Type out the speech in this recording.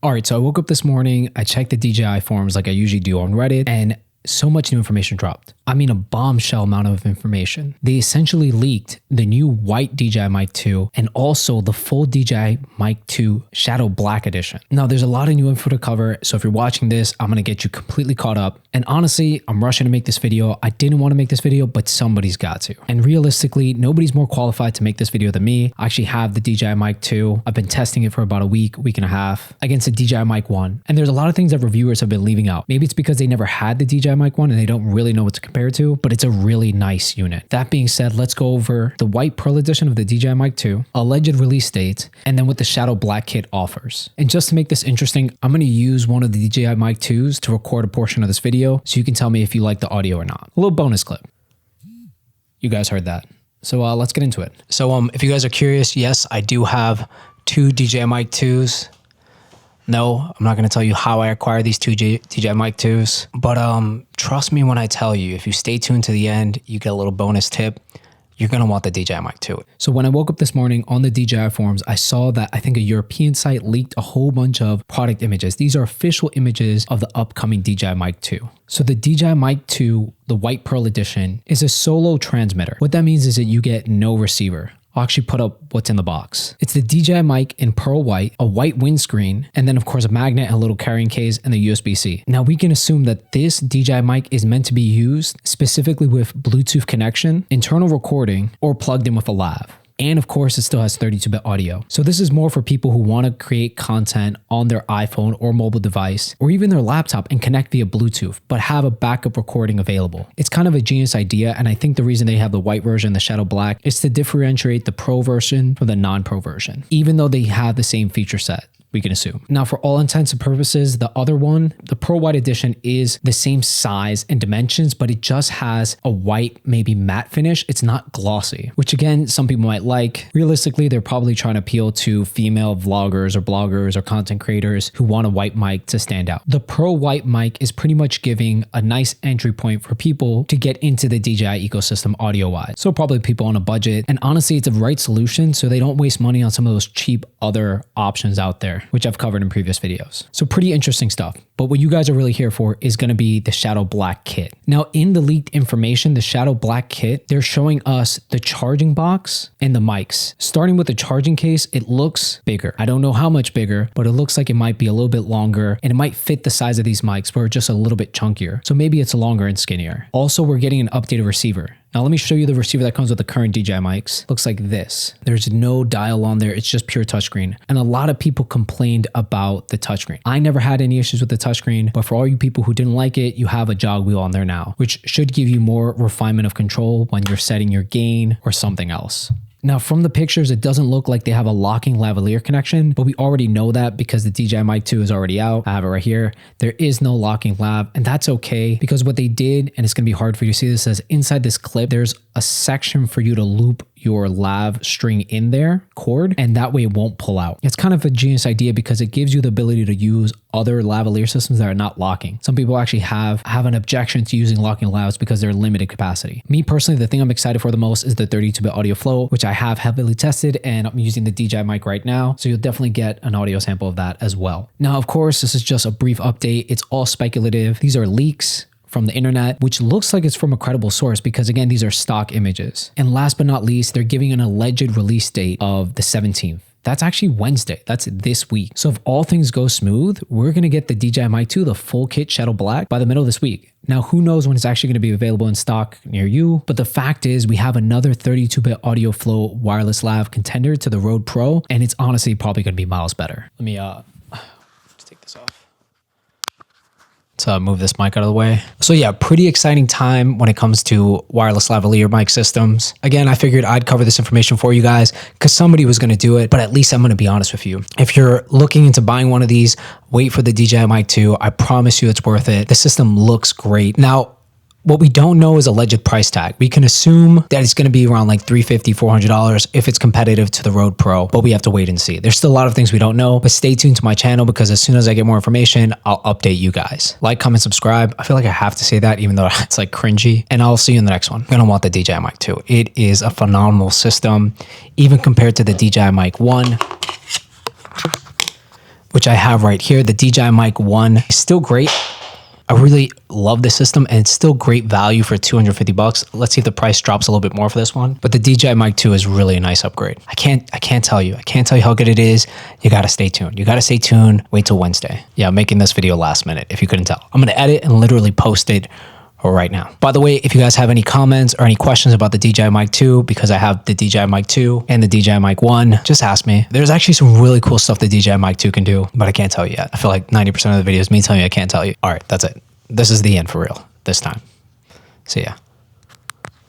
All right, so I woke up this morning, I checked the DJI forums like I usually do on Reddit, and so much new information dropped. I mean, a bombshell amount of information. They essentially leaked the new white DJI Mic 2 and also the full DJI Mic 2 Shadow Black Edition. Now, there's a lot of new info to cover, so if you're watching this, I'm gonna get you completely caught up. And honestly, I'm rushing to make this video. I didn't want to make this video, but somebody's got to. And realistically, nobody's more qualified to make this video than me. I actually have the DJI Mic 2. I've been testing it for about a week and a half against the DJI Mic 1. And there's a lot of things that reviewers have been leaving out. Maybe it's because they never had the DJI Mic 1 and they don't really know what to compare it to, but it's a really nice unit. That being said, let's go over the white Pearl edition of the DJI Mic 2, alleged release date, and then what the Shadow Black kit offers. And just to make this interesting, I'm going to use one of the DJI Mic 2s to record a portion of this video so you can tell me if you like the audio or not. A little bonus clip. You guys heard that. So let's get into it. So if you guys are curious, yes, I do have two DJI Mic 2s. No, I'm not going to tell you how I acquired these two DJI Mic 2s, but trust me when I tell you, if you stay tuned to the end, you get a little bonus tip. You're going to want the DJI Mic 2. So when I woke up this morning on the DJI forums, I saw that I think a European site leaked a whole bunch of product images. These are official images of the upcoming DJI Mic 2. So the DJI Mic 2, the White Pearl edition, is a solo transmitter. What that means is that you get no receiver. I'll actually put up what's in the box. It's the DJI Mic in pearl white, a white windscreen, and then of course a magnet and a little carrying case and the USB-C. Now we can assume that this DJI Mic is meant to be used specifically with Bluetooth connection, internal recording, or plugged in with a lav. And of course, it still has 32-bit audio. So this is more for people who want to create content on their iPhone or mobile device, or even their laptop and connect via Bluetooth, but have a backup recording available. It's kind of a genius idea, and I think the reason they have the white version, the Shadow Black, is to differentiate the Pro version from the non-Pro version, even though they have the same feature set. We can assume. Now, for all intents and purposes, the other one, the Pro White Edition, is the same size and dimensions, but it just has a white, maybe matte finish. It's not glossy, which again, some people might like. Realistically, they're probably trying to appeal to female vloggers or bloggers or content creators who want a white mic to stand out. The Pro White mic is pretty much giving a nice entry point for people to get into the DJI ecosystem audio-wise. So probably people on a budget. And honestly, it's a right solution so they don't waste money on some of those cheap other options out there, which I've covered in previous videos. So pretty interesting stuff. But what you guys are really here for is going to be the Shadow Black kit. Now, in the leaked information, the Shadow Black kit, they're showing us the charging box and the mics. Starting with the charging case, it looks bigger. I don't know how much bigger, but it looks like it might be a little bit longer and it might fit the size of these mics, but just a little bit chunkier. So maybe it's longer and skinnier. Also, we're getting an updated receiver. Now let me show you the receiver that comes with the current DJI mics. Looks like this. There's no dial on there. It's just pure touchscreen. And a lot of people complained about the touchscreen. I never had any issues with the touchscreen, but for all you people who didn't like it, you have a jog wheel on there now, which should give you more refinement of control when you're setting your gain or something else. Now, from the pictures, it doesn't look like they have a locking lavalier connection, but we already know that because the DJI Mic 2 is already out. I have it right here. There is no locking lav, and that's okay because what they did, and it's going to be hard for you to see this, is inside this clip, there's a section for you to loop your lav string in there, cord, and that way it won't pull out. It's kind of a genius idea because it gives you the ability to use other lavalier systems that are not locking. Some people actually have an objection to using locking lavs because they're limited capacity. Me personally, the thing I'm excited for the most is the 32-bit audio flow, which I have heavily tested, and I'm using the DJI mic right now. So you'll definitely get an audio sample of that as well. Now, of course, this is just a brief update. It's all speculative. These are leaks from the internet, which looks like it's from a credible source because again, these are stock images. And last but not least, they're giving an alleged release date of the 17th. That's actually Wednesday. That's this week. So if all things go smooth, we're going to get the DJI Mic 2, the full kit Shadow Black, by the middle of this week. Now, who knows when it's actually going to be available in stock near you, but the fact is we have another 32-bit audio flow wireless lav contender to the Rode Pro, and it's honestly probably going to be miles better. Let me just take this off. Let's move this mic out of the way. So yeah, pretty exciting time when it comes to wireless lavalier mic systems. Again, I figured I'd cover this information for you guys because somebody was going to do it, but at least I'm going to be honest with you. If you're looking into buying one of these, wait for the DJI Mic 2. I promise you it's worth it. The system looks great. Now, what we don't know is alleged price tag. We can assume that it's going to be around like $350, $400 if it's competitive to the Rode Pro, but we have to wait and see. There's still a lot of things we don't know, but stay tuned to my channel because as soon as I get more information, I'll update you guys. Like, comment, subscribe. I feel like I have to say that even though it's like cringy, and I'll see you in the next one. You're going to want the DJI Mic 2. It is a phenomenal system, even compared to the DJI Mic 1, which I have right here. The DJI Mic 1 is still great. I really love this system and it's still great value for 250 bucks. Let's see if the price drops a little bit more for this one. But the DJI Mic 2 is really a nice upgrade. I can't tell you. I can't tell you how good it is. You got to stay tuned. You got to stay tuned. Wait till Wednesday. Yeah, I'm making this video last minute if you couldn't tell. I'm going to edit and literally post it right now. By the way, if you guys have any comments or any questions about the DJI Mic 2, because I have the DJI Mic 2 and the DJI Mic 1, just ask me. There's actually some really cool stuff the DJI Mic 2 can do, but I can't tell you yet. I feel like 90% of the videos me telling you I can't tell you. All right, that's it. This is the end for real this time. See ya.